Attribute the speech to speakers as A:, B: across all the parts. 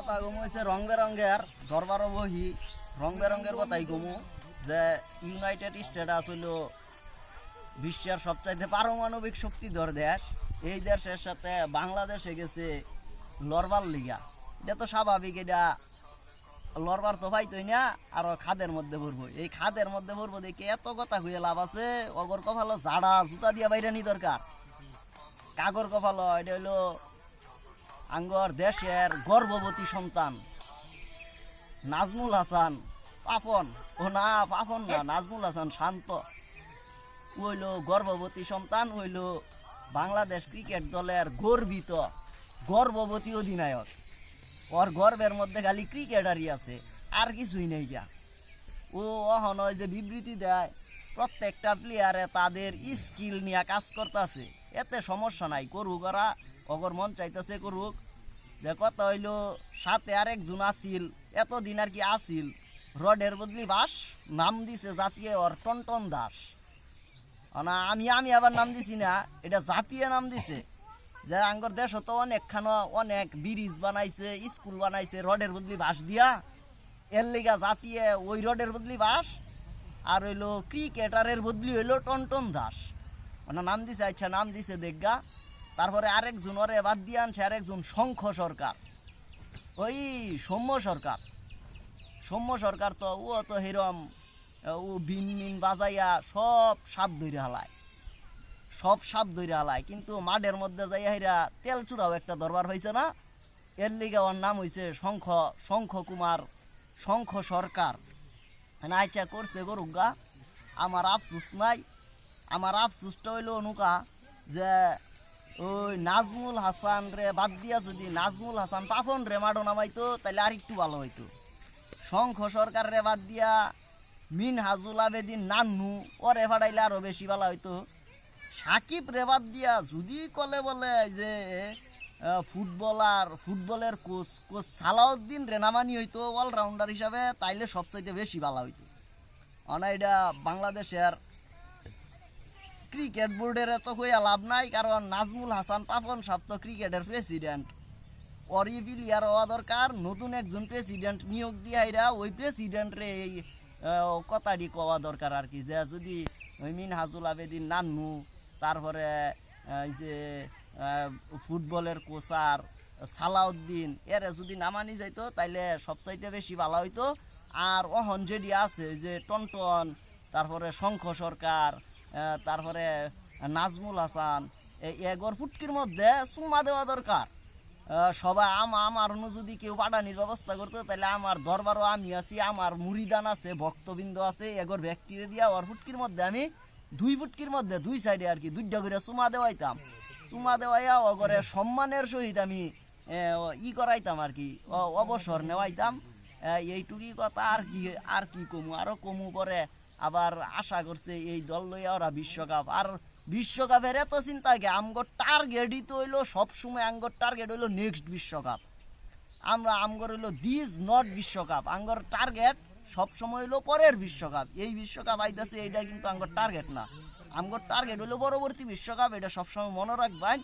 A: কথা গমু হয়েছে রং বেরঙ্গের দরবার বহি রং বেরঙ্গের কথাই গমু যে ইউনাইটেড স্টেটস হইল বিশ্বের সবচাইতে পারমাণবিক শক্তিধর দেশ। এই দেশের সাথে বাংলাদেশে গেছে লড়বার লিগা। এটা তো স্বাভাবিক, এটা লড়বার তো পাইতই না, আরো খাদের মধ্যে পড়বো। এই খাদের মধ্যে পড়বো দেখে এত কথা হয়ে লাভ আছে। অগর কপালো জাড়া জুতা দিয়া বাইরে নি দরকার। কাগর কপালো এটা হইলো আঙ্গর দেশের গর্ভবতী সন্তান নাজমুল হাসান পাপন। ও না, পাপন না, নাজমুল হাসান শান্ত হইল গর্ভবতী সন্তান, হইল বাংলাদেশ ক্রিকেট দলের গর্বিত গর্ভবতী অধিনায়ক। ওর গর্বের মধ্যে খালি ক্রিকেটারই আছে, আর কিছুই নেই গা। ও অহন যে বিবৃতি দেয় প্রত্যেকটা প্লেয়ারে তাদের স্কিল নিয়ে কাজ করতেছে, এতে সমস্যা নাই, করুক ওরা, অগর মন চাইতেছে করুক। যে কথা হইল সাথে আরেকজন আসিল, এতদিন আর কি আসিল রডের বদলি বাস, নাম দিছে জাতীয় ওর টনটন দাস। না আমি আবার নাম দিছি না, এটা জাতীয় নাম দিছে। যে আঙ্গর দেশ তো অনেকখানো অনেক ব্রিজ বানাইছে, স্কুল বানাইছে রডের বদলি বাস দিয়া, এর লিগা জাতীয় ওই রডের বদলি বাস। আর হইলো ক্রিকেটারের বদলি হইলো টনটন দাস, মানে নাম দিছে। আচ্ছা নাম দিছে দেখগা। তারপরে আরেকজন ওরে বাদ দিয়ে আনছে আরেকজন শঙ্খ সরকার, ওই সৌম্য সরকার তো ও তো হিরম ও বিন মিন বাজাইয়া সব সাপ ধরে হালায়, কিন্তু মাঠের মধ্যে যাইয়া হিরা তেল চূড়াও একটা দরবার হয়েছে না। এর লিগে ওর নাম হয়েছে শঙ্খ সরকার। আচ্ছা করছে গরুগা, আমার আফসুস নাই। আমার আফসুসটা হইল অনুকা যে ওই নাজমুল হাসান রে বাদ দিয়া যদি নাজমুল হাসান পাফন রে মাডো নামাইতো তাহলে আর একটু ভালো হইতো। শঙ্খ সরকার রে বাদ দিয়া মিনহাজুল আবেদিন নান্নু ওরে ফাটাইলে আরো বেশি ভালো হইতো। সাকিব রে বাদ দিয়া যদি কলে বলে যে ফুটবলের কোচ সালাউদ্দিন রে নামানি হইতো অলরাউন্ডার হিসাবে, তাইলে সবচাইতে বেশি ভালো হইতো। এটা বাংলাদেশের ক্রিকেট বোর্ডের এত হইয়া লাভ নাই, কারণ নাজমুল হাসান পাপন সাহেব তো ক্রিকেটের প্রেসিডেন্ট। অরি প্লেয়ার হওয়া দরকার, নতুন একজন প্রেসিডেন্ট নিয়োগ দিয়া ওই প্রেসিডেন্টরে এই কথাটি কওয়া দরকার আর কি, যে যদি ওই মিনহাজুল আবেদিন নান্নু, তারপরে এই যে ফুটবলের কোচার সালাউদ্দিন এরে যদি নামানি যাইতো তাইলে সবচাইতে বেশি ভালো হইতো। আর অহন যেটি আছে যে টনটন, তারপরে শঙ্খ সরকার, তারপরে নাজমুল হাসান, এগর ফুটকির মধ্যে চুমা দেওয়া দরকার। সবাই আমার যদি কেউ পাঠানির ব্যবস্থা করতো তাহলে আমার দরবারও আমি আছি, আমার মুরিদান আছে, ভক্তবৃন্দ আছে, এগর ব্যক্তিরে দিয়া ওর ফুটকির মধ্যে আমি 2 ফুটকির মধ্যে 2 সাইডে আর কি 2টা করে চুমা দেওয়াইতাম। চুমা দেওয়াইয়া অগরে সম্মানের সহিত আমি করাইতাম আর কি, অবসর নেওয়াইতাম। এইটুকুই কথা। আর কি কমু, আরো কমু পরে আবার আশা করছে এই দল লইয়া ওরা বিশ্বকাপের এত চিন্তা কে। আমগর টার্গেটই তো হইলো সবসময়, আমগর টার্গেট হইলো নেক্সট বিশ্বকাপ। আমগর হইলো দিস নট বিশ্বকাপ, আমগর টার্গেট সবসময় হইলো পরের বিশ্বকাপ। এই বিশ্বকাপ আইতাছে এইটা কিন্তু আমগর টার্গেট না, আমগর টার্গেট হইলো পরবর্তী বিশ্বকাপ। এটা সবসময় মনে রাখবেন,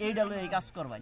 A: এইটা লই এই কাজ করবেন।